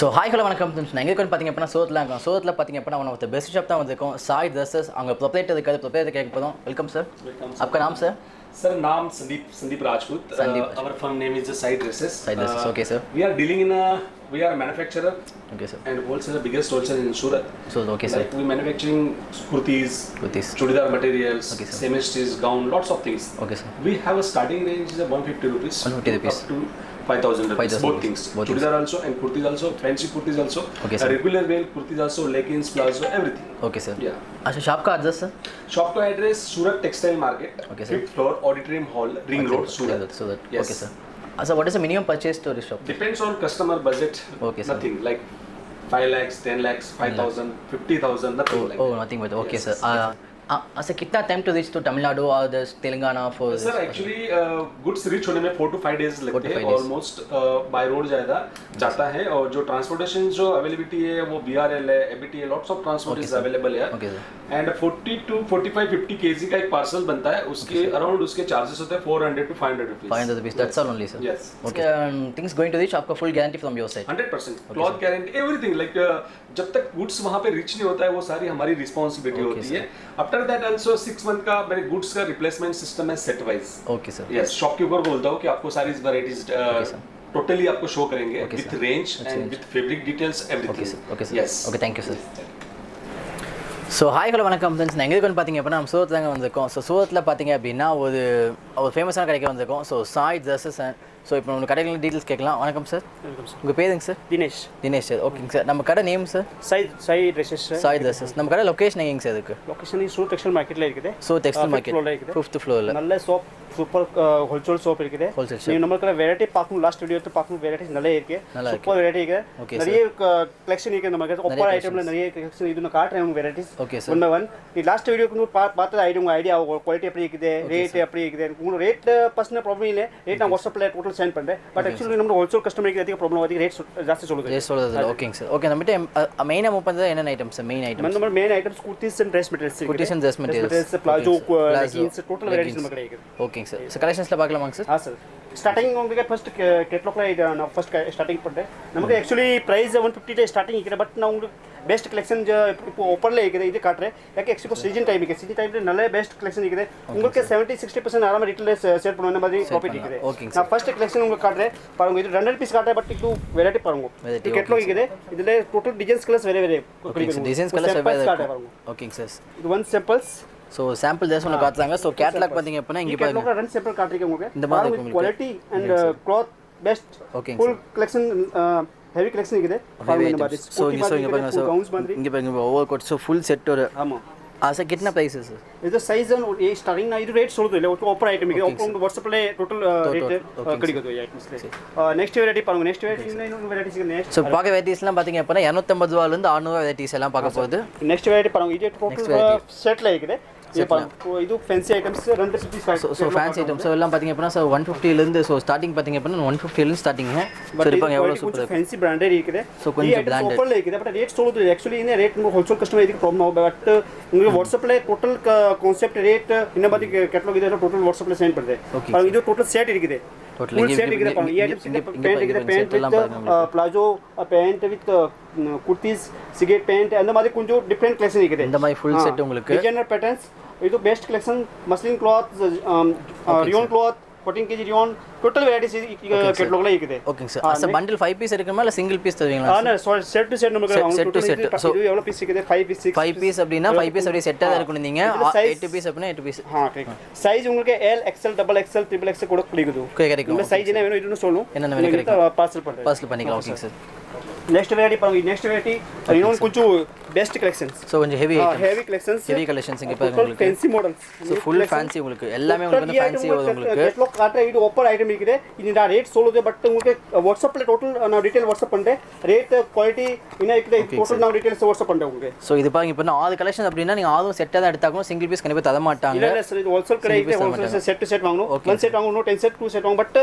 So hi hello வணக்கம் friends. நான் எங்கே இருக்கோன்னு பார்த்தீங்க அப்படின்னா சோத்தில் பார்த்தீங்க அப்படின்னா one of the best shop தான் வந்திருக்கோம். சாய் ட்ரெஸ்ஸஸ். அவங்க ப்ரொப்ரேட்டர் இருக்காது, ப்ரொப்ரேட்டர் கேட்க போதும். Welcome sir. आपका नाम सर? सर नाम Sandeep Rajput. Our firm name is Sai Dresses. Sai Dresses, okay sir. We are dealing in we are a manufacturer. Okay sir. And wholesaler, biggest wholesaler in Surat. So okay sir. Like we manufacturing kurtis, chudidar materials, okay, semi-stitched gown, lots of things. Okay sir. We have a starting range is 150 rupees. 150 rupees. Up to 5,000 rupees. Both things. Chudidar also and kurtis also, fancy kurtis also. Okay sir. Regular wear kurtis also, leggings, palazzo, everything. Okay sir. Yeah. अच्छा shop का address sir? Shop का address Surat textile market, okay, 5th floor, auditorium hall, ring road, Surat. Yes. Okay sir. अच्छा what is the minimum purchase to this shop? Depends on customer budget. Okay sir. Nothing like 5 lakhs, 10 lakhs, 5,000, 50,000, nothing like that. Oh nothing but okay yes, sir. अच्छा कितना time to reach to Tamil Nadu और Telangana for? Sir actually goods reach होने में 4 to 5 days लगते हैं almost. By road जाता है और जो ट्रांसपोर्टेशन जो अवेलेबिलिटी है वो BRL है, ABT है, lots of transport is available है. एंड 40 to 45 50 kg का एक पार्सल बनता है, उसके अराउंड उसके चार्जेस होते हैं 400 to 500 rupees. 500 rupees, that's all only sir. Yes. Okay. Things going to reach आपका full guarantee from your side. 100% cloth guarantee everything. Like जब तक गुड्स वहाँ पे रीच नहीं होता है वो सारी हमारी रिस्पॉन्सिबिलिटी होती है. आफ्टर दैट आल्सो 6 month का मेरे गुड्स का रिप्लेसमेंट सिस्टम है set wise. Okay sir. Yes, shopkeeper को बोलता हूँ कि आपको सारी वैरायटीज टोटली आपको शो करेंगे with range and with fabric details everything. Okay sir. Yes. Okay thank you sir. So hi hello வணக்கம் ஃப்ரெண்ட்ஸ். நான் எங்கே இருக்குன்னு பார்த்தீங்க அப்படின்னா நம்ம சூரத்தில் தாங்க வந்திருக்கோம். ஸோ சூரத்தில் பார்த்தீங்க அப்படின்னா ஒரு ஃபேமஸான கடைக்கு வந்திருக்கோம். So Sai dresses. ஸோ இப்போ நம்ம கடைகளில் டீட்டெயில்ஸ் கேட்கலாம். வணக்கம் சார். Welcome sir. உங்கள் பேருங்க சார்? தினேஷ் சார். ஓகேங்க சார். நம்ம கடை name sir? Sai dresses. Sai dresses. நம்ம கடை லொக்கேஷன் எங்கேங்க சார் இருக்குது? லொக்கேஷன் சூரத் டெக்ஸ்டைல் மார்க்கெட்டில் இருக்குது. சூரத் டெக்ஸ்டைல் மார்க்கெட் 5th ஃப்ளோரில். நல்ல ஷாப், சூப்பர் ஹோல்சேல் ஷாப் இருக்குது. நீங்கள் நம்மளுக்கு வெரைட்டி பார்க்கணும், லாஸ்ட் வீடியோ பார்க்கணும், வெரைட்டிஸ் நல்லா இருக்குது. சூப்பர் வெரைட்டி இருக்குது. நிறைய கலெக்ஷன் இருக்குது. நமக்கு ஒப்பர் ஐட்டமில் நிறைய கலெக்ஷன் இது நான் காட்டுறேன் வெரைட்டிஸ். Okay sir. 1 by 1 நீ லாஸ்ட் வீடியோக்கு பார்த்து ஐடியா உங்கள் ஐடியா குவாலிட்டி எப்படி இருக்குது, ரேட் எப்படி இருக்குது. உங்களுக்கு ரேட் பர்சனல் ப்ராப்ளம் இல்லை. ரேட் நான் வாட்ஸ்அப்பில் டோட்டல் சென்ட் பண்ணுறேன். பட் ஆக்சுவலி நம்ம ஹோல்சேல் கஸ்டமருக்கு அதிக ப்ராப்ளம் அதிக ரேட் ಜಾಸ್ತಿ சொல்லுது. ரேட் சொல்லுது. ஓகேங்க சார். ஓகே நம்மகிட்ட மெயினாக மூவ் பண்ணுறது என்னென்ன ஐட்டம்ஸ் சார்? மெயின் ஐட்டம்ஸ் நம்ம main items kurtis and dress materials. Kurtis and dress materials, palazzo, leggings, total varieties நம்ம கிடைக்குது. ஓகேங்க சார். ஸோ கலெக்ஷன்ஸில் பார்க்கலாமாங்க சார்? ಹಾಂ ಸರ್. ಸ್ಟಾರ್ಟಿಂಗ್ உங்களுக்கு ಫಸ್ಟ್ கேட்லாக்ல ಇದು ನಾವು ಫಸ್ಟ್ ಸ್ಟಾರ್ಟಿಂಗ್ ಪಟ್ಟೆ. ನಮಗೆ ಆಕ್ಚುಲಿ ಪ್ರೈಸ್ 150 ಸ್ಟಾರ್ಟಿಂಗ್ ಇದೆ. ಬಟ್ ನಾವು உங்களுக்கு ಬೆಸ್ಟ್ ಕಲೆಕ್ಷನ್ இப்போ ஓப்பன்ல இருக்குது. இது காட்டுறேன் ಯಾಕೆ ಆಕ್ಚುಲಿ ಸೀಸನ್ ಟೈಮ್ ಇದೆ. ಸೀಸನ್ ಟೈಮ್ நல்ல பெஸ்ட் கலெக்ஷன் இருக்குது. உங்களுக்கு 70-60% ஆராம ரீட்டெயில் சேல் பண்ணுவ அந்த மாதிரி ப்ராஃபிட் இருக்குது. நான் ஃபர்ஸ்ட் கலெக்ஷன் உங்களுக்கு காட்டுறேன் பாருங்க. இது 200 பீஸ் காட்டுறேன். பட் ಇದು வெரைட்டி பாருங்க. இது கேட்லாக் ಇದೆ. இதுல ಟೋಟಲ್ ಡಿಸೈನ್ಸ್ ಕಲರ್ಸ್ ಬೇರೆ ಬೇರೆ. டிசைன்ஸ் கலர்ஸ் வேற. ஓகேங்க சார். இது one samples. So sample just ஒன்று காட்டுறாங்க. ஸோ கேட்லாக் பார்த்தீங்க அப்படின்னா இங்கே பாருங்க. ரெண்டு சாம்பிள் காட்டுறீங்க உங்களுக்கு. இந்த மாதிரி உங்களுக்கு quality and cloth best. Okay. Full collection heavy collection ಇದೆ. ಸೊ ಇங்கே பாருங்க. ஸோ இங்கே பாருங்க over coat. So full set ஒரு. ஆமாம். ಸರ್ कितना ಪ್ರೈಸ್ है सर? ಇದು ಸೈಜ್ ಸ್ಟಾರ್ಟಿಂಗ್ ನಾ ಇದು ರೇಟ್ ಸೋಳುದಿಲ್ಲ. ಒಟ್ಟು ಆಫರ್ ಐಟಮ್ ಇದೆ. ಒಟ್ಟು ವಾಟ್ಸ್ಆಪ್ ಅಲ್ಲಿ ಟೋಟಲ್ ರೇಟ್ ಕಡಿಗೋದು ಐಟಮ್ಸ್. ನೆಕ್ಸ್ಟ್ ವೆರೈಟಿ பாருங்க. ನೆಕ್ಸ್ಟ್ ವೆರೈಟಿ இன்னொரு வெரைட்டிஸ் இருக்கு. நெக்ஸ்ட் சோ பாக்க வெரைட்டிஸ்லாம் பாத்தீங்க அப்படினா 250 ரூபாயில இருந்து 600 வெரைட்டிஸ் எல்லாம் பார்க்க போகுது. ನೆಕ್ಸ್ಟ್ வெரைட்டி பாருங்க. இது டோட்டல் செட்ல இருக்குது. இது பாருங்க. இது fancy items 2 piece. So fancy items எல்லாம் பாத்தீங்க அப்படினா சோ 150 ல இருந்து சோ ஸ்டார்டிங் பாத்தீங்க அப்படினா 150 ல இருந்து ஸ்டார்டிங் है. சரி பாருங்க எவ்வளவு சூப்பரா இருக்கு. ஃபேன்சி பிராண்டட் இருக்குது. சோ கொஞ்சம் பிராண்டட் ஆஃபர்ல இருக்குது. பட் ரேட் ಸೋಳುದು. ಆಕ್ಚುಲಿ ಇನ್ನ ರೇಟ್ ನಿಮಗೆ ಹೋಲ್ಸೇಲ್ ಕಸ್ಟಮರ್ ಇದಕ್ಕೆ ಪ್ರಾಬ್ಲಮ್ ಆಗ. ಬಟ್ ನಿಮಗೆ ವಾಟ್ಸ್ಆಪ್ ಅಲ್ಲಿ ಟೋಟಲ್ ಕಾನ್ಸೆಪ್ಟ್ ರೇಟ್ ಇನ್ನ ಬಾದಿ ಕೆಟಲಾಗ್ ಇದೆ. ಟೋಟಲ್ ವಾಟ್ಸ್ಆಪ್ ಅಲ್ಲಿ ಸೆಂಡ್ ಪಡ್ದೆ. ಇದು ಟೋಟಲ್ ಸೆಟ್ ಇದೆ. ಫುಲ್ ಸೆಟ್ ಇದೆ. ಈ ಐಟಮ್ಸ್ ಇದೆ. ಪ್ಯಾಂಟ್ ಇದೆ. Pant with palazzo, pant with kurtis, ಸಿಗೇಟ್ ಪ್ಯಾಂಟ್ அந்த மாதிரி கொஞ்சம் டிஃபரண்ட் கலெக்ஷன் இருக்குது. இந்த மாதிரி ஃபுல் செட் உங்களுக்கு டிசைனர் பேட்டர்ன்ஸ். ಇದು best collection. Muslin cloth, rayon cloth, 14 kg rayon, total varieties catalogue ல இருக்குது. ஓகேங்க சார். அச பண்டில் 5 பீஸ் இருக்குமா இல்ல சிங்கிள் பீஸ் தருவீங்களா? ஆனா செட் டு செட் நமக்கு செட் டு செட். சோ இது எவ்வளவு பீஸ் இருக்குது? 5 பீஸ் 6 5 பீஸ் அப்படினா 5 பீஸ் அப்படியே செட்டா தான் இருக்கும். நீங்க 8 பீஸ் அப்படினா 8 பீஸ். हां ठीक. சைஸ் உங்களுக்கு L, XL, XXL, XXL கூட கிடைக்குது. கிடைக்கும். இந்த சைஸ் என்ன வேணும் இதுன்னு சொல்லுங்க. என்ன வேணும் கிடைக்கும். பார்சல் பண்றேன். பார்சல் பண்ணிக்கலாம். ஓகேங்க சார். ನೆಕ್ಸ್ಟ್ ವೆರೈಟಿ பாருங்க. ನೆಕ್ಸ್ಟ್ ವೆರೈಟಿ ಇನ್ನೊಂದು ಕೊಂಚ ಬೆಸ್ಟ್ ಕಲೆಕ್ಷನ್ಸ್. சோ கொஞ்சம் ஹெவி கலெக்ஷன்ஸ். ஹெவி கலெக்ஷன்ஸ் இங்க பாருங்க உங்களுக்கு. Fancy models. So full fancy உங்களுக்கு எல்லாமே உங்களுக்கு ஃபேன்சி வரும் உங்களுக்கு. கேட்லாக் காட்ற இது ஓப்பர் ஐட்டம் இருக்குது. இது நான் ரேட் சொல்லுது. பட் உங்களுக்கு வாட்ஸ்அப் ல டோட்டல் நான் டீடைல் வாட்ஸ்அப் பண்றேன். ரேட் குவாலிட்டி என்ன இருக்குது டோட்டல் நான் டீடைல்ஸ் வாட்ஸ்அப் பண்றேன் உங்களுக்கு. சோ இது பாருங்க. இப்போ 6 கலெக்ஷன் அப்படினா நீங்க ஆதும் செட்டா தான் எடுத்தாக்கணும். சிங்கிள் பீஸ் கண்டிப்பா தர மாட்டாங்க. இல்ல சார். இது ஹோல்சேல் கடை ಇದೆ. ஹோல்சேல் செட் டு செட் வாங்கணும். 1 செட் வாங்கணும், 10 செட், 2 செட் வாங்கணும். பட்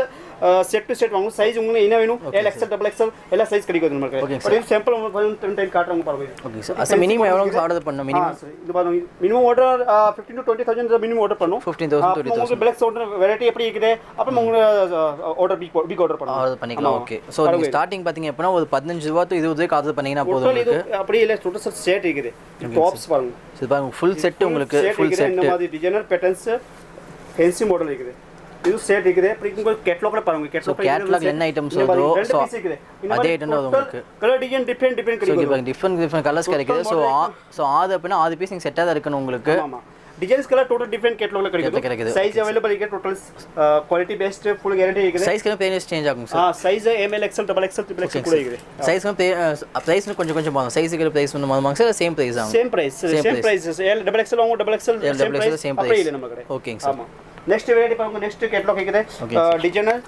செட் டு செட் வாங்கணும். சைஸ் உங்களுக்கு என்ன வேணும்? L, XL, XXL எல்லா சைஸ் கிடைக்குது நமக்கு. பட் இது சாம்பிள் 1 டைம் காட்றோம் பாருங்க. Okay sir. அஸ் மினிமம் எவ்வளவு ஆர்டர் பண்ணனும் மினிமம் இது பாருங்க minimum order 15 to 20000 minimum order பண்ணனும் 15000 to 20000 உங்களுக்கு பிளாக் ஆர்டர் வெரைட்டி எப்படி இருக்குது அப்புறம் உங்களுக்கு ஆர்டர் பிக் ஆர்டர் பண்ணலாம் ஆர்டர் பண்ணிக்கலாம் ஓகே சோ நீங்க ஸ்டார்டிங் பாத்தீங்க அப்படினா ஒரு 15 ரூபாய் to 20 ரூபாய்க்கு ஆர்டர் பண்ணீங்கன்னா போதும் உங்களுக்கு அப்படியே இல்ல டோட்டல் செட் இருக்குது டாப்ஸ் பாருங்க இது பாருங்க ஃபுல் செட் உங்களுக்கு ஃபுல் செட் இந்த மாதிரி டிசைனர் பேட்டர்ன்ஸ் ஃபேன்சி மாடல் இருக்குது இது செட் இருக்குது அப்புறம் உங்களுக்கு கேட்டலாக்ல பாருங்க கேட்டலாக்ல என்ன ஐட்டம்ஸ் வருதோ சோ அதே ஐட்டம் தான் உங்களுக்கு கலர் டிசைன் டிஃபரண்ட் கிடைக்கும் சோ டிஃபரண்ட் கலர்ஸ் கிடைக்குது சோ ஆது அப்படினா ஆது பீஸ் நீங்க செட்டா தான் இருக்கணும் உங்களுக்கு ஆமா டிசைன்ஸ் கலர் டோட்டல் டிஃபரண்ட் கேட்டலாக்ல கிடைக்குது சைஸ் அவேலபிள் இருக்குது total quality best full guarantee இருக்குது சைஸ் கே பேஸ் சேஞ்ச் ஆகும் sir size M L XL double XL triple XL கூட இருக்குது சைஸ் பிரைஸ் கொஞ்சம் மாறும் சைஸ்க்கு பிரைஸ் மாறுமாங்க சார் சேம் பிரைஸ் ஆகும் same price L double XL வாங்க டபுள் எக்ஸ்எல் சேம் பிரைஸ் இல்ல நம்ம கடை ஓகேங்க சார் ஆமா நெக்ஸ்ட் வெரைட்டி பாருங்க நெக்ஸ்ட் கேட்டலாக் இருக்குது டிசைனர்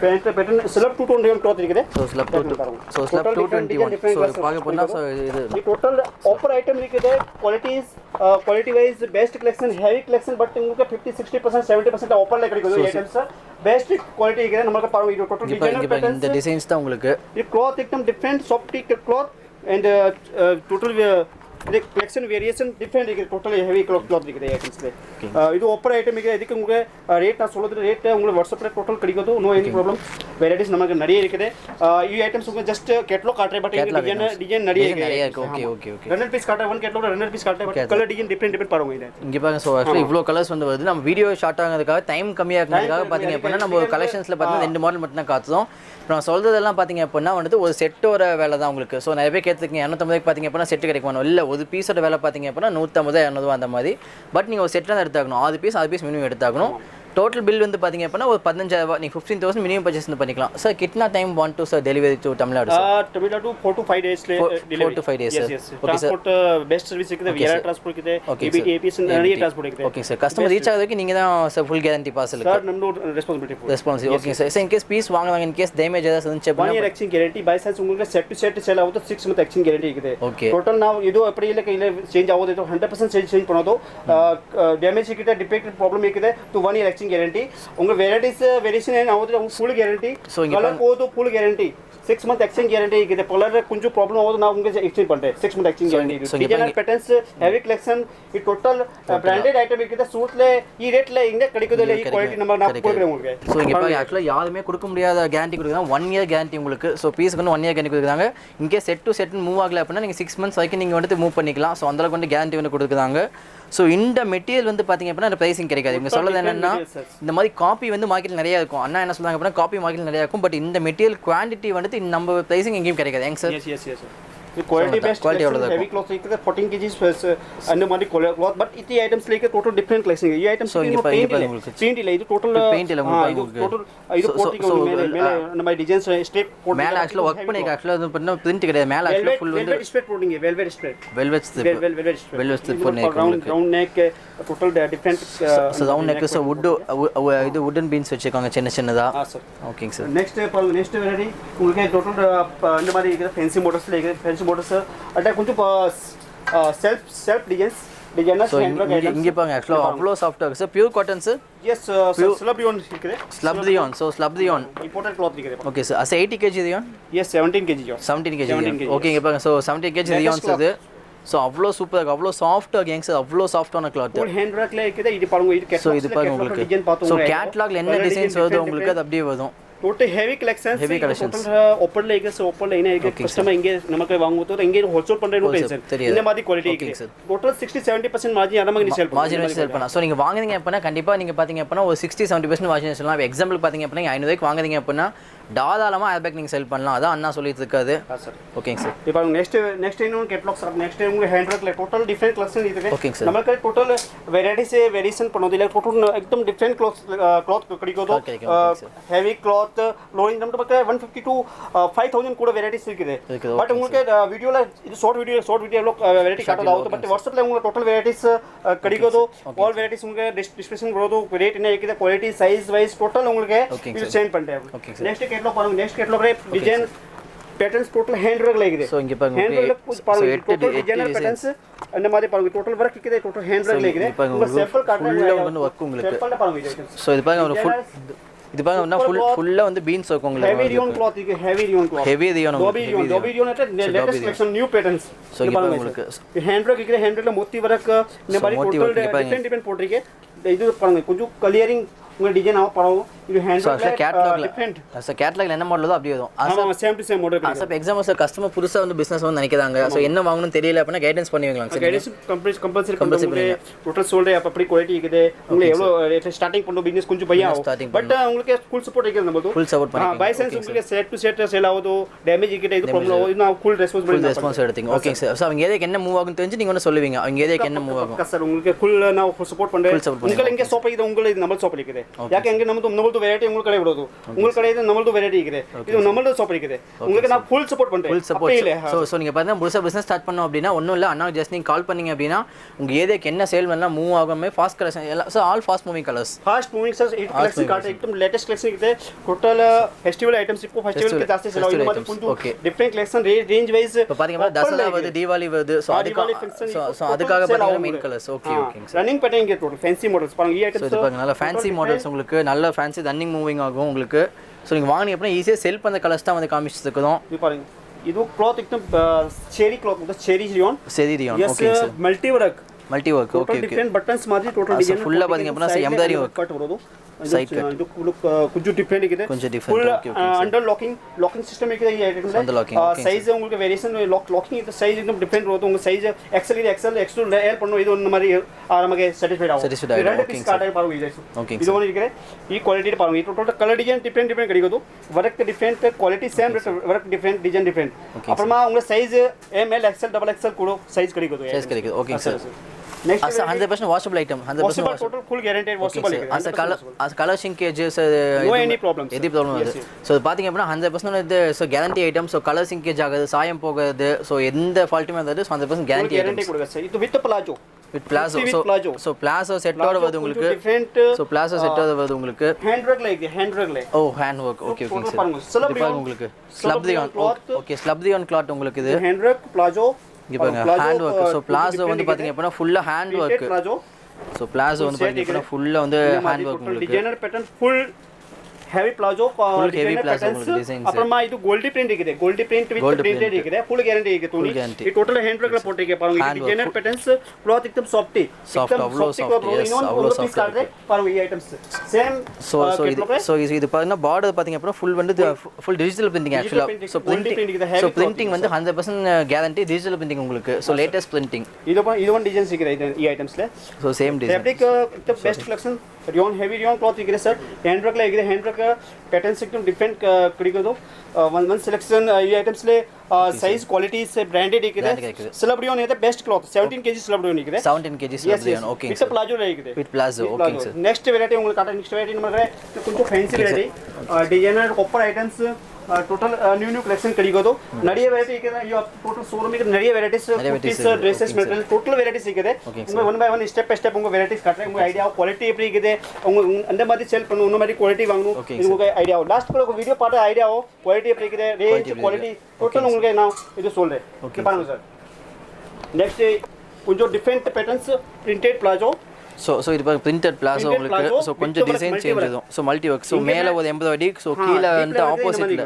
பேட்டர்ன் ஸ்லப் 221 cloth இருக்குது சோ ஸ்லப் 221 சோ பாக்க போனா சோ இது டோட்டல் ஆஃபர் ஐட்டம் இருக்குது quality wise best collection heavy collection but உங்களுக்கு 50 60% 70% ஆஃபர்ல கிடைக்குது ஐட்டம்ஸ் பெஸ்ட் குவாலிட்டி இருக்குது நமக்கு பாருங்க இது டோட்டல் டிசைனர் பேட்டர்ன் இந்த டிசைன்ஸ் தான் உங்களுக்கு இது cloth एकदम different soft cloth and total இது collection variation different இருக்குது டோட்டல் ஹெவி cloth இருக்குது ஐட்டம்ஸ்ல இது ஆஃபர் ஐட்டம் இருக்குது இதுக்கு உங்களுக்கு ரேட் நான் சொல்றது ரேட் உங்களுக்கு வாட்ஸ்அப்ல டோட்டல் கிடைக்குது நோ எனி ப்ராப்ளம் வெரைட்டிஸ் நமக்கு நிறைய இருக்குது ಈ ஐட்டம்ஸ் உங்களுக்கு ஜஸ்ட் கேட்டலாக் காட்றே பட் டிசைன் நிறைய இருக்கு ஓகே 100 பீஸ் காட்றே ஒன் கேட்டலாக் 100 பீஸ் காட்றே பட் கலர் டிசைன் டிஃபரண்ட் பாருங்க இது இங்க பாருங்க சோ एक्चुअली இவ்ளோ கலர்ஸ் வந்து வருது நம்ம வீடியோ ஷார்ட் ஆகிறதுக்காக டைம் கம்மியா இருக்கிறதுக்காக பாத்தீங்க அப்படினா நம்ம கலெக்ஷன்ஸ்ல பார்த்தா ரெண்டு மாடல் மட்டும் தான் காட்டுறோம் நான் சொல்றதெல்லாம் பாத்தீங்க அப்படினா வந்து ஒரு செட்டோட வேலை தான் உங்களுக்கு சோ நிறைய பேர் கேட்துக்கீங்க 250 பாத்தீங்க அப்படினா செட் கிடைக்குமா இல்ல ஒரு பீஸோட வேலை பாத்தீங்க அப்படினா 150 200 அந்த மாதிரி பட் நீங்க ஒரு செட் தான் எடுத்தாகணும் 6 பீஸ் மினிமம் எடுத்தாகணும் टोटल बिल வந்து பாத்தீங்க அப்படினா ஒரு 15000 நீ 15000 மினிமம் பர்சேஸ் பண்ணிக்கலாம் சார் कितना time want to sir delivery to Tamil Nadu sir Tamil Nadu 4 to 5 days 4 to 5 days sir okay sir transport best service இருக்குது வியர் டிரான்ஸ்போர்ட் இருக்குது EBT APS நிறைய டிரான்ஸ்போர்ட் இருக்குது ஓகே சார் கஸ்டமர் ரீச் ஆகுதுக்கு நீங்க தான் sir full guarantee parcel sir நம்ம responsibility okay sir in case piece வாங்குவாங்க இன் கேஸ் டேமேஜ் ஏதாவது இருந்துச்சு அப்படினா 1 year exchange guarantee by sense உங்களுக்கு செட் டு செட் சேல் ஆகுது 6 month exchange guarantee இருக்குது ஓகே ಟೋಟಲ್ ನಾವು ಇದು ಅಪ್ಪಡಿ ಇಲ್ಲ ಕೈಲೆ ಚೇಂಜ್ ಆಗೋದು 100% ಚೇಂಜ್ ಮಾಡೋದು ಡ್ಯಾಮೇಜ್ ಸಿಕ್ಕಿದೆ ಡಿಫೆಕ್ಟ್ ಪ್ರಾಬ್ಲಮ್ ಇದೆ ಟು 1 year exchange guarantee उंग वेराइटीज वेरिएशन है आउट फुल गारंटी कलर को तो full guarantee 6 month exchange guarantee ಇದೆ ಕಲರ್ ಕುಂಜು ಪ್ರಾಬ್ಲಮ್ ಆಗೋದು ನಾವು ಉಂಗೆ ಎಕ್ಸ್ಚೇಂಜ್ ಪಂಡೆ 6 month exchange guarantee designer patterns heavy collection ಈ ಟೋಟಲ್ ಬ್ರಾಂಡೆಡ್ ಐಟಮ್ ಇದೆ ಸೂಟ್ಲೆ ಈ ರೇಟ್ல இங்க கிடைக்குதுல ಈ குவாலிட்டி நம்ம நான் கொடுக்குறேன் உங்களுக்கு சோ இங்க பாருங்க एक्चुअली யாருமே கொடுக்க முடியாத கேரண்டி கொடுக்குறாங்க 1 year கேரண்டி உங்களுக்கு சோ பீஸ்க்கு வந்து 1 year கேரண்டி கொடுக்குறாங்க இங்கே செட் டு செட் மூவ் ஆகல அப்படினா நீங்க 6 months வரைக்கும் நீங்க வந்து மூவ் பண்ணிக்கலாம் சோ அந்த அளவுக்கு வந்து கேரண்டி வந்து கொடுக்குறாங்க சோ இந்த மெட்டீரியல் வந்து பாத்தீங்க அப்படினா அந்த பிரைசிங் கிடைக்காது இவங்க சொல்றது என்னன்னா இந்த மாதிரி காப்பி வந்து மார்க்கெட்ல நிறைய இருக்கும் அண்ணா என்ன சொல்றாங்க அப்படினா காப்பி மார்க்கெட்ல நிறைய இருக்கும் பட் இந்த மெட்டீரியல் குவாண்டிட்டி வந்து நம்ம பிரைசிங் எங்கேயும் கிடைக்காது ஏங்க sir yes quality best heavy cloth लेके 14 kgs अन्य मारी क्लॉथ बट इतनी आइटम्स लेके टोटल डिफरेंट कलेक्शन ये आइटम्स पेंट ಇಲ್ಲ ಇದು ಟೋಟಲ್ पेंट ಇಲ್ಲ ಇದು ಟೋಟಲ್ ಇದು ಕೋಟಿಗೆ ಮೇಲೆ ನಮ್ಮ ಡಿಸೈನ್ಸ್ ಸ್ಟೇಪ್ ಕೋಟ್ மேல एक्चुअली வர்க் பண்ணிக்க एक्चुअली அது பண்ண பிரிண்ட் கிடையாது மேல एक्चुअली ஃபுல் வந்து வெல்வெட் ஸ்ப்ரெட் போடிங்க வெல்வெட் ஸ்ப்ரெட் வெல்வெட் ஸ்ட்ரிப் பண்ணி round neck total different so round neck so wood இது வுடன் பீன்ஸ் வச்சிருக்காங்க சின்ன சின்னதா ஓகேங்க சார் नेक्स्ट वेराइटी உங்களுக்கு டோட்டல் இந்த மாதிரி இருக்குது ஃபேன்சி மாடல்ஸ் லேके फैंसी मॉडल्स अटा कुछ सेल्फ डिजाइनर्स இங்க பாருங்க एक्चुअली அவ்ளோ சாஃப்ட்டா இருக்கு sir pure cotton sir yes slub rayon இருக்குது slub rayon so slub rayon imported cloth இருக்குது okay sir as 80 kg rayon yes 17 kg 17 kg okay இங்க பாருங்க சோ 17 kg ரியான்ஸ் இது சோ அவ்ளோ சூப்பரா இருக்கு அவ்ளோ சாஃப்ட்டா கேங்க சார் அவ்ளோ சாஃப்ட்டான கிளாத் ஃபுல் ஹேண்ட் ஒர்க்ல இருக்குது இது பாருங்க இது சோ இது பாருங்க உங்களுக்கு சோ கேட்டலாக்ல என்ன டிசைன்ஸ் வருது உங்களுக்கு அது அப்படியே வரும் total heavy collections total open लेके से ओपन लेने है कस्टमर इंगे नमक वांगो तो इंगे होलसेल பண்றேன்னு பேசுறேன் இந்த மாதிரி குவாலிட்டி இருக்கு டோட்டல் 60 70% மார்ஜின் அத மாதிரி சேல் மார்ஜின் சேல் பண்ணலாம் சோ நீங்க வாங்குறீங்க அப்படினா கண்டிப்பா நீங்க பாத்தீங்க அப்படினா ஒரு 60 70% மார்ஜின் சொல்லலாம் எக்ஸாம்பிள் பாத்தீங்க அப்படினா 500 ரூபாய்க்கு வாங்குறீங்க அப்படினா தாராளமா ஏர்பேக் நீங்க செல் பண்ணலாம் அதான் அண்ணா சொல்லிட்டு இருக்காரு சார் ஓகேங்க சார் இப்போ நெக்ஸ்ட் இன்னும் கேட்டலாக் சார் நெக்ஸ்ட் உங்களுக்கு ஹேண்ட் ஒர்க்ல टोटल डिफरेंट कलेक्शन ಇದೆ ಓಕೆ ಸರ್ ನಮಗೆ ಟೋಟಲ್ ವೆರೈಟಿ से वेरिएशन ಪಣೋದಿಲ್ಲ ಟೋಟಲ್ एकदम डिफरेंट क्लॉथ ಕಡಿಗೋದು ಹೆವಿ ಕ್ಲಾತ್ ಲೋಯಿಂಗ್ ನಮ್ಮ ಬಗ್ಗೆ 150 to 5000 ಕೂಡ ವೆರೈಟೀಸ್ ಇದೆ ಬಟ್ உங்களுக்கு வீடியோல இது ஷார்ட் வீடியோ லோக் வெரைட்டி காட்டೋದು ಬಟ್ ವಾಟ್ಸ್ಆಪ್ ல உங்களுக்கு ಟೋಟಲ್ ವೆರೈಟೀಸ್ ಕಡಿಗೋದು ஆல் வெரைட்டிஸ் உங்களுக்கு டிஸ்கிரிப்ஷன் ಬರೋದು ರೇಟ್ என்ன இருக்குது குவாலிட்டி சைஸ் வைஸ் ಟೋಟಲ್ உங்களுக்கு இது சென்ட் பண்றேன் नेक्स्ट कैटलॉग பாருங்க नेक्स्ट कैटलॉग रे design patterns total hand work लेಗಿದೆ சோ இங்க பாருங்க हैंड वर्क பாருங்க टोटल டிசைனர் पैटर्न्स அந்த மாதிரி பாருங்க टोटल वर्क இருக்குது टोटल हैंड वर्क लेಗಿದೆ உங்க சாம்பிள் காட்டுறேன் ஃபுல்லா வந்து வர்க் உங்களுக்கு சாம்பிள் பாருங்க சோ இது பாருங்க ஒரு ஃபுல் இது பாருங்க ஃபுல்லா வந்து பீன்ஸ் இருக்கும் உங்களுக்கு heavy rayon cloth இருக்கு heavy rayon cloth heavy rayon Dobby rayon at latest collection new patterns so இது பாருங்க உங்களுக்கு hand work இருக்கு hand workல மொத்தி work இந்த மாதிரி total different போட்டுருக்கு இது பாருங்க கொஞ்சம் clearing உங்க டிசைன் ஆ பரவும் இது ஹேண்ட் கேட்டலாக்ல கேட்டலாக்ல என்ன மாடல் அப்படியே வரும் ஆமா same to same model sir example sir customer புதுசா வந்து பிசினஸ் வந்து நினைக்கிறாங்க சோ என்ன வாங்கணும் தெரியல அப்படினா கைடன்ஸ் பண்ணுவீங்களா சார் கைடன்ஸ் கம்பல்சரி பண்ணுங்க டோட்டல் சோல்டே அப்படி குவாலிட்டி இருக்குது உங்களுக்கு எவ்வளவு ஸ்டார்டிங் பண்ணு பிசினஸ் கொஞ்சம் பையா பட் உங்களுக்கு ஃபுல் சப்போர்ட் இருக்குது நம்ம ஃபுல் சப்போர்ட் பண்ணி பை சென்ஸ் உங்களுக்கு செட் டு செட் சேல் ஆகுது டேமேஜ் இருக்குது இது ப்ராப்ளம் ஆகுது நான் ஃபுல் ரெஸ்பான்சிபிலிட்டி எடுத்தீங்க ஓகே சார் சோ அவங்க ஏரியாக்கு என்ன மூவ் ஆகும் தெரிஞ்சு நீங்க வந்து சொல்லுவீங்க அவங்க ஏரியாக்கு என்ன மூவ் ஆகும் சார் உங்களுக்கு ஃபுல் நான் சப்போர்ட் பண்றேன் உங்களுக்கு எங்க ஷாப் ಇದೆ உங்களுக்கு நம்ம ஷாப் இருக்குது ಯಾಕೆ ಹಂಗೆ ನಮ್ಮದು ವೆರೈಟಿ ಉಂಗಳ ಕಡೆ ಬಿಡೋದು ಉಂಗಳ ಕಡೆ ಇದೆ ನಮ್ಮದು ವೆರೈಟಿ ಇದೆ ಇದು ನಮ್ಮದು ಶಾಪ್ ಇದೆ உங்களுக்கு நான் ஃபுல் சப்போர்ட் பண்றேன் ஃபுல் சப்போர்ட் சோ நீங்க பாத்தீங்கன்னா புதுசா பிசினஸ் ஸ்டார்ட் பண்ணோம் அப்படினா ஒண்ணும் இல்ல அண்ணா ஜஸ்ட் நீங்க கால் பண்ணீங்க அப்படினா உங்க ஏரியாக்கு என்ன சேல் பண்ணலாம் மூவ் ஆகுமே ஃபாஸ்ட் கலெக்ஷன் எல்லாம் so all fast moving colours fast moving sir ಇದು ಕಲೆಕ್ಷನ್ ಕಾರ್ಡ್ एकदम ಲೇಟೆಸ್ಟ್ ಕಲೆಕ್ಷನ್ ಇದೆ ಟೋಟಲ್ ಫೆಸ್ಟಿವಲ್ ಐಟಮ್ಸ್ ಇಪ್ಪು ಫೆಸ್ಟಿವಲ್ ಗೆ ಜಾಸ್ತಿ ಸೇಲ್ ಆಗಿದೆ ಮತ್ತೆ ಕೊಂಚ ಡಿಫರೆಂಟ್ ಕಲೆಕ್ಷನ್ ರೇಂಜ್ ವೈಸ್ இப்போ பாத்தீங்கன்னா தசரா வருது தீபாவளி வருது சோ அதுக்காக பாத்தீங்கன்னா main colours okay okay running pattern இங்க டோட்டல் ஃபேன்சி மாடல்ஸ் பாருங்க ಈ ಐಟಮ್ಸ್ இது பாருங்க நல்ல ஃபேன்சி மாடல்ஸ் உங்களுக்கு நல்ல ஃபேன்சி ரன்னிங் மூவிங் ஆகும் உங்களுக்கு சோ நீங்க வாங்குனீங்க அப்படினா ஈஸியா செல் பண்ண கலர்ஸ் தான் வந்து காமிச்சிருக்கோம் இது பாருங்க ಇದು ಕ್ಲಾತ್ एकदम ಚೆರಿ ಕ್ಲಾತ್ ಅಂತ cherry rayon okay sir multi work okay different buttons ಮಾದಿ ಟೋಟಲ್ ಡಿಸೈನ್ ಫುಲ್ ಬಾದಿಗೆ ಅಪ್ಪನ ಎಂಬ್ರಾಯ್ಡರಿ ವರ್ಕ್ ಕಟ್ ಬರೋದು ಸೈಡ್ ಕಟ್ ಇದು ಕುಂಜು ಡಿಫರೆಂಟ್ ಇದೆ ಫುಲ್ ಅಂಡರ್ ಲಾಕಿಂಗ್ ಸಿಸ್ಟಮ್ ಇದೆ ಈ ಐಟಮ್ ಸೈಜ್ உங்களுக்கு வேரியேஷன் லாக்கிங் இது சைஸ் एकदम டிஃபரெண்ட் வருது உங்க சைஸ் எக்ஸ்எல் இது எக்ஸ்எல் எக்ஸ்எல் ஏர் பண்ணனும் இது ಒಂದು மாதிரி நமக்கு satisfied ஆகும் ரெண்டு பீஸ் கார்ட் பாருங்க இது இது ஒன்னு இருக்குது ಈ ಕ್ವಾಲಿಟಿ பாருங்க இது ಟೋಟಲ್ ಕಲರ್ ಡಿಸೈನ್ ಡಿಫರೆಂಟ್ கிடைக்குது work different quality same work different design different அப்புறமா உங்க size M L XL double XL கூட சைஸ் கிடைக்குது okay sir next is 100% washable item 100% washable total full guaranteed washable as color shrinkage no any problems any problem வருது so பாத்தீங்க அப்படினா 100% இது so guarantee item so color shrinkage ஆகாது சாயம் போகாது so எந்த ஃபால்ட்டுமே வராது 100% guarantee item கொடுங்க சார் இது வித் பிளாஜோ so plazo set ஓட வருது உங்களுக்கு so plazo set ஓட வருது உங்களுக்கு hand work oh hand work okay sir இது பாருங்க உங்களுக்கு slab cloth உங்களுக்கு இது hand work plazo இங்க பாருங்க ஹேண்ட் வர்க் சோ பிளாசோ வந்து பாத்தீங்க அப்படினா ஃபுல்லா ஹேண்ட் வர்க் சோ பிளாசோ வந்து பாத்தீங்க அப்படினா ஃபுல்லா வந்து ஹேண்ட் வர்க் உங்களுக்கு designer pattern full heavy palazzo ಅப்புறமா ಇದು ಗೋಲ್ಡಿ ಪ್ರಿಂಟ್ ಇದೆ ಗೋಲ್ಡಿ ಪ್ರಿಂಟ್ ವಿತ್ ಪ್ರಿಂಟೆಡ್ ಇದೆ ಫುಲ್ ಗ್ಯಾರಂಟಿ ಇದೆ ತೋನಿ ಈ ಟೋಟಲ್ ಹ್ಯಾಂಡ್ ವರ್ಕ್ ಪೋಟಿಗೆ ಪಾರುಂಗ ಡಿಸೈನರ್ ಪ್ಯಾಟರ್ನ್ಸ್ ಕ್ಲಾತ್ एकदम ಸಾಫ್ಟಿ ಇನ್ನೊಂದು ಪೀಸ್ ಕಾದ್ರೆ ಪಾರುಂಗ ಈ ಐಟಮ್ಸ್ ಸೇಮ್ சோ இது பாத்தீங்கன்னா பார்டர் பாத்தீங்க அப்படினா ஃபுல் வந்து ஃபுல் டிஜிட்டல் பிரிண்டிங் ஆக்சுவலா சோ பிரிண்டிங் வந்து 100% கேரண்டி டிஜிட்டல் பிரிண்டிங் உங்களுக்கு சோ லேட்டஸ்ட் பிரிண்டிங் ಇದು ಒಂದು ಡಿಸೈನ್ ಸಿಗಿದೆ ಈ ಐಟಮ್ಸ್ ಲೆ so same design fabric best collection rayon heavy rayon cloth ಇದೆ ಸರ್ ಹ್ಯಾಂಡ್ ವರ್ಕ್ ಇದೆ ಹ್ಯಾಂಡ್ ವರ್ಕ್ ಪ್ಯಾಟರ್ನ್ಸ್ एकदम ಡಿಫರೆಂಟ್ ಕಡಿಗೋದು one selection ಈ ಐಟಮ್ಸ್ ಲೆ ಸೈಜ್ ಕ್ವಾಲಿಟಿ ಸೆ ಬ್ರಾಂಡೆಡ್ ಇದೆ ಸ್ಲಬ್ ರಿಯಾನ್ ಇದೆ best cloth 17 kg slub rayon ಇದೆ 17 kg slub rayon okay with palazzo ಇದೆ with palazzo okay sir next variety உங்களுக்கு ಕಾಟ ನೆಕ್ಸ್ಟ್ ವೆರೈಟಿ ನಮಗೆ ಕೊಂಚ fancy variety designer copper items total new collection ಕಡಿಗೋದು ನಡಿಯ ವೆರೈಟಿ ಇದೆ ಟೋಟಲ್ ಶೋರೂಮ್ ಇದೆ ನಡಿಯ varieties kurtis dresses material total varieties ಇದೆ ಉಂಗ one by one step by step ಉಂಗ ವೆರೈಟೀಸ್ ಕಾಟ್ರೆ ಉಂಗ ಐಡಿಯಾ ಕ್ವಾಲಿಟಿ எப்படி ಇದೆ உங்க அந்த மாதிரி செல் பண்ணு உன்ன மாதிரி குவாலிட்டி வாங்கணும் இது உங்க ஐடியா லாஸ்ட் கூட வீடியோ பார்த்து ஐடியா குவாலிட்டி எப்படி ಇದೆ ரேஞ்ச் குவாலிட்டி டோட்டல் உங்களுக்கு நான் இது சொல்றேன் ஓகே பாருங்க சார் நெக்ஸ்ட் கொஞ்சம் டிஃபரெண்ட் பேட்டர்ன்ஸ் பிரிண்டட் பிளாஜோ சோ இது பாருங்க பிரிண்டட் பிளாசோ உங்களுக்கு சோ கொஞ்சம் டிசைன் சேஞ்ச் ஆகும் சோ மல்டி வர்க் சோ மேல ஒரு எம்ப்ராய்டரி சோ கீழ வந்து ஆப்போசிட்ல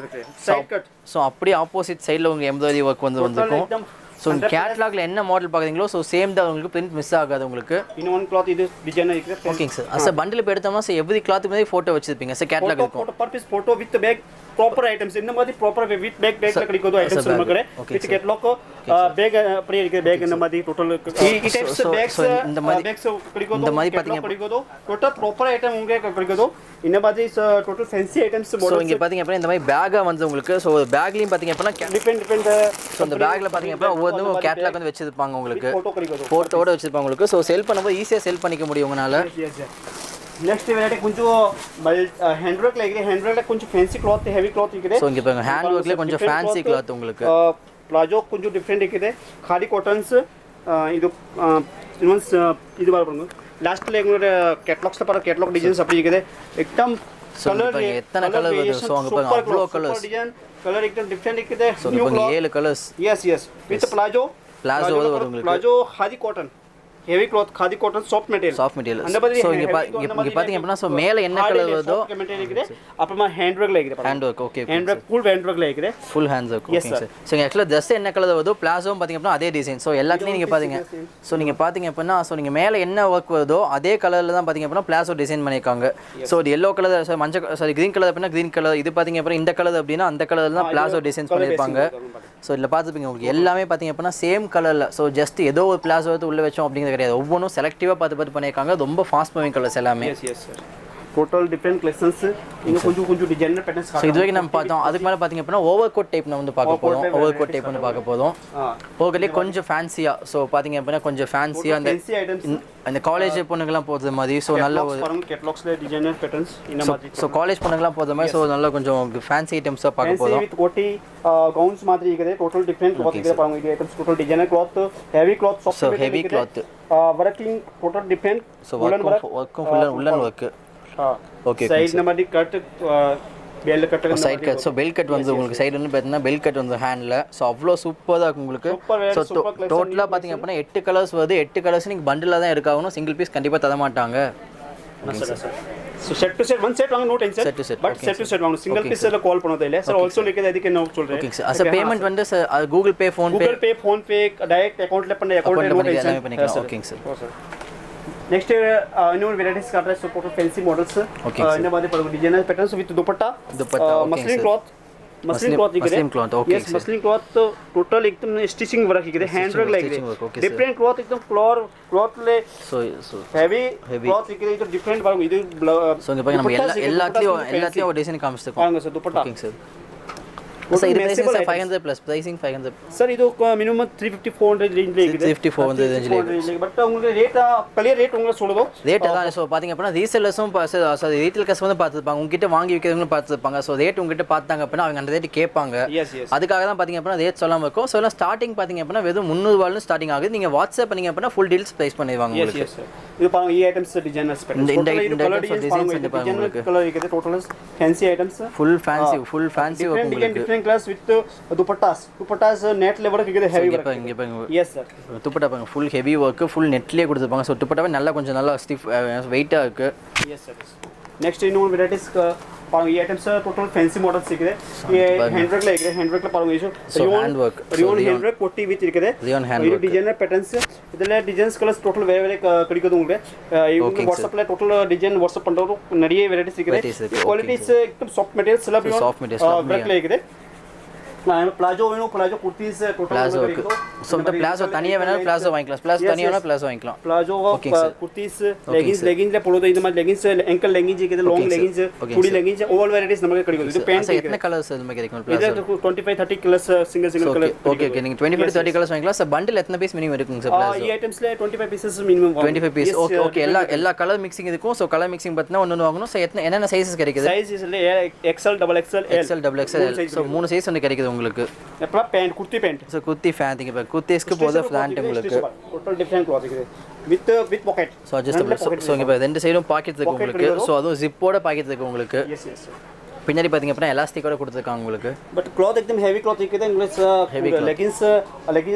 சோ அப்படியே ஆப்போசிட் சைடுல உங்களுக்கு எம்ப்ராய்டரி வர்க் வந்துக்கும் சோ கேட்டலாக்ல என்ன மாடல் பாக்குறீங்களோ சோ சேம் தான் உங்களுக்கு பிரிண்ட் மிஸ் ஆகாது உங்களுக்கு இன்னொரு கிளாத் இது டிசைனர் இருக்கு ஓகேங்க சார் அச பண்டில் போய் எடுத்தோம்னா சோ எவ்ரி கிளாத் மேல போட்டோ வச்சிருப்பீங்க சோ கேட்டலாக் இருக்கும் photo per piece photo with bag proper items இந்த மாதிரி ಪ್ರಾಪರ್ ವಿತ್ ಬ್ಯಾಗ್ ಕಡಿಕೋದು ಐಟಮ್ಸ್ ನಮಗೆ ವಿತ್ ಕೆಟ್ಲಾಕ್ ಬ್ಯಾಗ್ அப்படி இருக்கு பேக் இந்த மாதிரி டோட்டல் ಈ ಟೈಪ್ಸ್ ಬ್ಯಾಗ್ಸ್ இந்த மாதிரி ಬ್ಯಾಗ್ಸ್ ಕಡಿಕೋದು இந்த மாதிரி பாத்தீங்க ಕಡಿಕೋದು ಟೋಟಲ್ ಪ್ರಾಪರ್ ಐಟಮ್ உங்களுக்கு ಕಡಿಕೋದು இந்த மாதிரி டோட்டல் ஃபேன்சி ஐட்டம்ஸ் சோ இங்க பாத்தீங்க அப்படினா இந்த மாதிரி பேக்கா வந்து உங்களுக்கு சோ பேக்லயும் பாத்தீங்க அப்படினா டிஃபரெண்ட் சோ அந்த பேக்ல பாத்தீங்க அப்படினா ஒவ்வொரு கேட்டலாக் வந்து வெச்சிருப்பாங்க உங்களுக்கு போட்டோட வெச்சிருப்பாங்க உங்களுக்கு சோ செல் பண்ணும்போது ஈஸியா செல் பண்ணிக்க முடியும் உங்களால ನೆಕ್ಸ್ಟ್ ವೆರೈಟಿ ಕೊಂಚ ಹ್ಯಾಂಡ್ ವರ್ಕ್ ಲಾಗಿದೆ ಹ್ಯಾಂಡ್ ವರ್ಕ್ ಕೊಂಚ ಫ್ಯಾನ್ಸಿ ಕ್ಲಾತ್ ಹೆವಿ ಕ್ಲಾತ್ ಇದೆ ಸೋ ಇಂಗೆ பாருங்க ஹேண்ட் வர்க்ல கொஞ்சம் ஃபேன்சி கிளாத் உங்களுக்கு ಪ್ಲಾಜೋ ಕೊಂಚ ಡಿಫರೆಂಟ್ ಇದೆ ಖಾದಿ ಕಾಟನ್ಸ್ ಇದು ಇನ್ನೊಂದು ಇದು ಬಾರ್ಬಂಗ ಲಾಸ್ಟ್ ಲೆ ಉಂಗರ ಕ್ಯಾಟಲಾಗ್ಸ್ ல பாருங்க ಕ್ಯಾಟಲಾಗ್ ಡಿಸೈನ್ಸ್ அப்படி ಇದೆ एकदम கலர் எத்தனை கலர் வருது சோ அங்க பாருங்க அவ்ளோ கலர்ஸ் டிசைன் கலர் एकदम டிஃபரெಂಟ್ ಇದೆ சோ இங்க 7 கலர்ஸ் எஸ் வித் ಪ್ಲಾಜೋ வருது உங்களுக்கு palazzo khadi cotton heavy cloth khadi cotton soft material soft material so இங்கே பார்த்தீங்க அப்படின்னா ஸோ மேலே என்ன கலர் வருதோ மெட்டீரியல் இருக்குது அப்புறமா ஹேண்ட் ஒர்க்ல இருக்குது hand work okay hand work full hand ஒர்க்ல இருக்குது full hands work okay sir so ஆக்சுவலாக ட்ரெஸ் என்ன கலர் வருதோ பிளாஸோவும் பார்த்தீங்க அப்படின்னா அதே டிசைன் ஸோ எல்லாத்துலேயும் நீங்கள் பார்த்தீங்க ஸோ நீங்கள் பார்த்தீங்க அப்படின்னா ஸோ நீங்கள் மேலே என்ன ஒர்க் வருதோ அதே கலரில் தான் பார்த்தீங்க அப்படின்னா பிளாஸோ டிசைன் பண்ணியிருக்காங்க ஸோ இது எல்லோ கலர் சார் மஞ்சள் சாரி க்ரீன் கலர் அப்படின்னா க்ரீன் கலர் இது பார்த்தீங்க அப்படின்னா இந்த கலர் அப்படின்னா அந்த கலரில் தான் பிளாஸோ டிசைன்ஸ் பண்ணியிருப்பாங்க ஸோ இதில் பார்த்துப்பீங்க உங்களுக்கு எல்லாமே பார்த்தீங்க அப்படின்னா சேம் கலரில் ஸோ ஜஸ்ட் ஏதோ ஒரு பிளாஸோ வந்து உள்ளே வச்சோம் அப்படிங்கிறது கிடையாது ஒவ்வொன்றும் செலக்டிவாக பார்த்து பண்ணியிருக்காங்க ரொம்ப ஃபாஸ்ட் மூவிங் கலர்ஸ் எல்லாமே டோட்டல் டிஃபரெண்ட் கலெக்ஷன்ஸ் இங்க கொஞ்சம் டிசைனர் பேட்டர்ன்ஸ் ஸோ இது வரைக்கும் நம்ம பார்த்தோம் அதுக்கு மேலே பார்த்தீங்க அப்படின்னா ஓவர் கோட் டைப் நம்ம வந்து பார்க்க போதும் ஓவர் கோட் டைப் வந்து பார்க்க போதும் ஓகேலே கொஞ்சம் ஃபேன்சியாக ஸோ பார்த்தீங்க அப்படின்னா கொஞ்சம் ஃபேன்சியாக அந்த காலேஜ் பொண்ணுங்கெல்லாம் போகிறது மாதிரி ஸோ நல்ல ஒரு கேட்டலாக்ஸ்ல டிசைனர் பேட்டர்ன்ஸ் இந்த மாதிரி ஸோ காலேஜ் பொண்ணுங்கெல்லாம் போகிறது மாதிரி ஸோ நல்லா கொஞ்சம் ஃபேன்சி ஐட்டம்ஸாக பார்க்க போதும் வித் கோட்டி கவுன்ஸ் மாதிரி இருக்குது டோட்டல் டிஃபரெண்ட் கிளாத் இருக்குது பாருங்க இது items total designer cloth heavy cloth so heavy cloth working total different so ஒர்க்கும் ஃபுல்லாக உள்ளன் ஒர்க்கு ஓகே சைடு நம்ம cut bell cut side cut so bell cut வந்து உங்களுக்கு சைடு வந்து பார்த்தீங்கன்னா பெல் கட் வந்து ஹேண்டில் ஸோ அவ்வளோ சூப்பராக இருக்கும் உங்களுக்கு ஸோ டோட்டலாக பார்த்தீங்க அப்படின்னா 8 கலர்ஸ் வருது 8 கலர்ஸ் நீங்கள் பண்டிலாக தான் எடுக்காகணும் சிங்கிள் பீஸ் கண்டிப்பாக தர மாட்டாங்க so set to set one set வாங்க no tension set to set but set to set வாங்க சிங்கிள் பீஸ்ல கால் பண்ணதே இல்ல சார் ஆல்சோ லிக்கே அதுக்கு என்ன சொல்றேன் ஓகே சார் அஸ் பேமெண்ட் வந்து sir Google Pay PhonePe direct அக்கவுண்ட்ல பண்ண அக்கவுண்ட்ல நோ டென்ஷன் எல்லாமே பண்ணிக்கலாம் ஓகேங்க சார் नेक्स्ट இன்னொரு வெரைட்டிஸ் காட்ற சோ டோட்டல் ஃபேன்சி மாடல்ஸ் இந்த மாதிரி பாருங்க designer patterns with dupatta muslin cloth muslin cloth okay yes muslin cloth total एकदम स्टिचिंग वर्क ಇದೆ ಹ್ಯಾಂಡ್ ವರ್ಕ್ ಲೈಕ್ ಇದೆ ಡಿಫರೆಂಟ್ ಕ್ಲಾತ್ एकदम ಕ್ಲಾತ್ ಲೇ ಸೋ ಹೆವಿ ಕ್ಲಾತ್ ಇದೆ ಇದು ಡಿಫರೆಂಟ್ ಬಾರ್ಗ ಇದು ಸೋ இங்க பாருங்க நம்ம எல்லாத்துலயும் ஒரு டிசைன் காமிச்சிருக்கோம் வாங்க சார் दुपट्टा ஓகே சார் सर ಇದು ಪ್ರೈಸಿಂಗ್ 500 ಪ್ಲಸ್ ಪ್ರೈಸಿಂಗ್ 500 ಸರ್ ಇದು ಮಿನಿಮಮ್ 350 400 ரேஞ்ச்ல இருக்குது 350 400 ரேஞ்ச்ல இருக்குது பட் உங்களுக்கு ரேட் கிளியர் ரேட் உங்களுக்கு சொல்லுதோ ரேட் அதான் சோ பாத்தீங்க அப்படினா ரீசெல்லர்ஸும் சார் ரீட்டெயில் கஸ்டமர் பார்த்துப்பாங்க உங்ககிட்ட வாங்கி விக்கிறவங்களும் பார்த்துப்பாங்க சோ ரேட் உங்ககிட்ட பார்த்தாங்க அப்படினா அவங்க அந்த ரேட் கேட்பாங்க அதுக்காக தான் பாத்தீங்க அப்படினா ரேட் சொல்லாம இருக்கும் சோ எல்லாம் ஸ்டார்டிங் பாத்தீங்க அப்படினா வெறும் 300 ரூபாயில ஸ்டார்டிங் ஆகுது நீங்க வாட்ஸ்அப் பண்ணீங்க அப்படினா ஃபுல் டீடைல்ஸ் பிரைஸ் பண்ணிடுவாங்க உங்களுக்கு இது பாருங்க ಈ ஐட்டம்ஸ் டிசைனர்ஸ் இந்த கலர் டிசைன்ஸ் பாருங்க உங்களுக்கு கலர் இருக்குது total fancy items full fancy உங்களுக்கு different class with dupattas net level के हेवी वर्क இங்க பாருங்க यस सर दुपट्टा பாருங்க ஃபுல் ஹெவி வர்க் ஃபுல் நெட்லயே கொடுத்திருப்பாங்க சோ दुपट्टाவே நல்லா கொஞ்சம் நல்லா ஸ்டிஃப் வெயிட்டா இருக்கு यस सर नेक्स्ट இன்னொரு வெரைட்டிஸ் பாருங்க ಈ ஐட்டம்ஸ் ಟೋಟಲ್ ஃபேன்சி மாடல்ஸ் இருக்குது ये हैंड वर्क ல இருக்குது हैंड वर्क ல பாருங்க இது hand work rayon hand work ಕೊಟ್ಟಿ ವಿತ್ இருக்குது ரியோன் ஹேண்ட் இது டிசைனர் பேட்டர்ன்ஸ் ಇದೆಲ್ಲ ಡಿಸೈನ್ಸ್ கலர்ஸ் டோட்டல் வேற வேற கிடைக்குது உங்களுக்கு இவங்க WhatsApp ல டோட்டல் டிசைன் WhatsApp பண்றோம் நிறைய வெரைட்டிஸ் இருக்குது குவாலிட்டிஸ் एकदम सॉफ्ट मटेरियल सब वर्क ல இருக்குது प्लाजो वेणु प्लाजो कुर्तीज टोटल प्लाजो सो मतलब प्लाजो तनिया वेणु प्लाजो वांगिकलाम प्लाजो तनिया वेणु प्लाजो वांगिकलाम प्लाजो कुर्तीज लेगिंग्स ले पोलो इदु मार लेगिंग्स एंकल लेगिंग्स इके लांग लेगिंग्स कुडी लेगिंग्स ऑल वेराइटीज नमगे कडिगो इदु पैंट एतने कलर्स नमगे कडिगो प्लाजो इदु 25 30 colours single colour okay okay நீங்க 25 to 30 கலர்ஸ் வாங்கிக்கலாம் சார் பண்டில் எத்தனை பீஸ் மினிமம் இருக்குங்க சார் प्लाजो ಈ ஐட்டம்ஸ்ல 25 pieces minimum 25 piece okay okay எல்லா கலர் மிக்சிங் இருக்கும் சோ கலர் மிக்சிங் பத்தினா ஒன்னு வாங்கணும் சோ என்னென்ன சைஸஸ் கிடைக்குது சைஸஸ்ல XL double XL XL double XL so மூணு சைஸ் வந்து கிடைக்குது உங்களுக்கு அப்புறம் pant kurti pant so kurti ஃபேன் திங்க பா குர்த்திஸ்க்கு போத ஃப்ளாண்ட் உங்களுக்கு டோட்டல் டிஃபரண்ட் கிளாத் இருக்குது with packet so adjustable so இங்க பா ரெண்டு சைடும் பாக்கெட் இருக்கு உங்களுக்கு சோ அதுவும் ஜிப்போட பாக்கெட் இருக்கு உங்களுக்கு எஸ் எஸ் பின்னாடி பாத்தீங்க அப்படினா எலாஸ்டிக்கோட கொடுத்திருக்காங்க உங்களுக்கு பட் क्लॉथ एकदम हेवी क्लॉथ இருக்குது உங்களுக்கு लेगिंग्स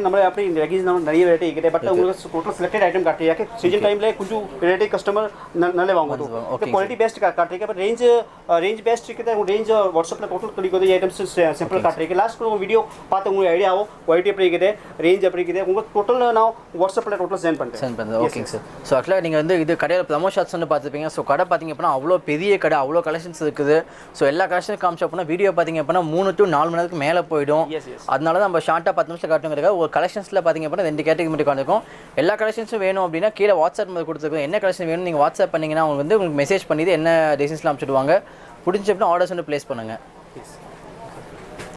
நம்ம அப்படி लेगिंस நம்ம நிறைய வெரைட்டி இருக்குது பட் உங்களுக்கு टोटल सिलेक्टेड आइटम काटे याके सीजन टाइम ले कुछ वेराइटी कस्टमर नले वांगो तो क्वालिटी बेस्ट काटे के रेंज बेस्ट இருக்குது रेंज WhatsApp ல टोटल कड़ी को आइटम्स सिंपल काटे के लास्ट को वीडियो பார்த்து உங்களுக்கு ஐடியா ஆகும் क्वालिटी எப்படி இருக்குது ரேஞ்ச் எப்படி இருக்குது உங்களுக்கு டோட்டல் நான் WhatsApp ல டோட்டல் சென்ட் பண்றேன் ஓகேங்க சார் சோ actually நீங்க வந்து இது கடையில ப்ரோமோ ஷாட்ஸ் வந்து பார்த்திருப்பீங்க சோ கடை பாத்தீங்க அப்படினா அவ்வளோ பெரிய கடை அவ்வளோ கலெக்ஷன்ஸ் இருக்குது சோ எல்லா கலெக்ஷன் காமிச்ச அப்படினா வீடியோ பாத்தீங்க அப்படினா 3 to 4 மணி நேரத்துக்கு மேல போய்டும் அதனால தான் நம்ம ஷார்ட்டா 10 நிமிஷம் காட்டுறதுக்காக ஒரு கலெக்ஷன்ஸ்ல பாத்தீங்க அப்படினா ரெண்டு கேட்டகரி மட்டும் காட்டுறோம் எல்லா கலெக்ஷன்ஸும் வேணும் அப்படினா கீழ வாட்ஸ்அப் நம்பர் கொடுத்துருக்கோம் என்ன கலெக்ஷன் வேணும் நீங்க வாட்ஸ்அப் பண்ணீங்கன்னா அவங்க வந்து உங்களுக்கு மெசேஜ் பண்ணிட்டு என்ன டிசைன்ஸ்லாம் அனுப்பிச்சிடுவாங்க புடிஞ்ச அப்படினா ஆர்டர்ஸ் வந்து ப்ளேஸ் பண்ணுங்க